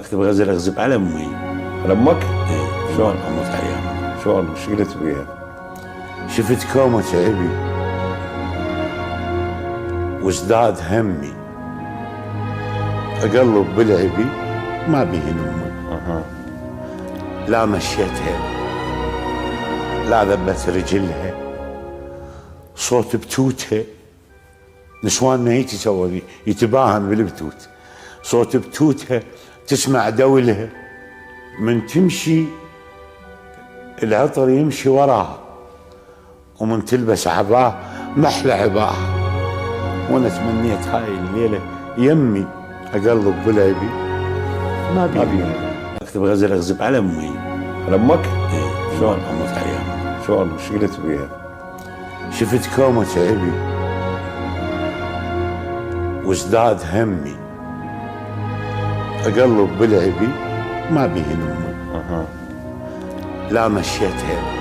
اكتب غزل اغزب على امي. على امك؟ ايه شلون؟ اموت عليها. شلون؟ وش قلت بيها؟ شفت كومة ابي وازداد همي، اقلب بلعبي ما بيهن امي. لا مشيتها لا ذبت رجلها، صوت بتوتها نسواننا هيك يسوي يتباهن بالبتوت، صوت بتوتها تسمع دولها، من تمشي العطر يمشي وراها، ومن تلبس عباه محلى عباها. وانا تمنيت هاي الليله يمي اقلب بلعبي ما بيبي. اكتب غزل اغزب على امي. على امك؟ ايه شلون؟ اموت عليها. شلون؟ وش قلت بيها؟ شفت كومة ابي وازداد همي، اقلب بلعبي ما بيهن امي. لا مشيتها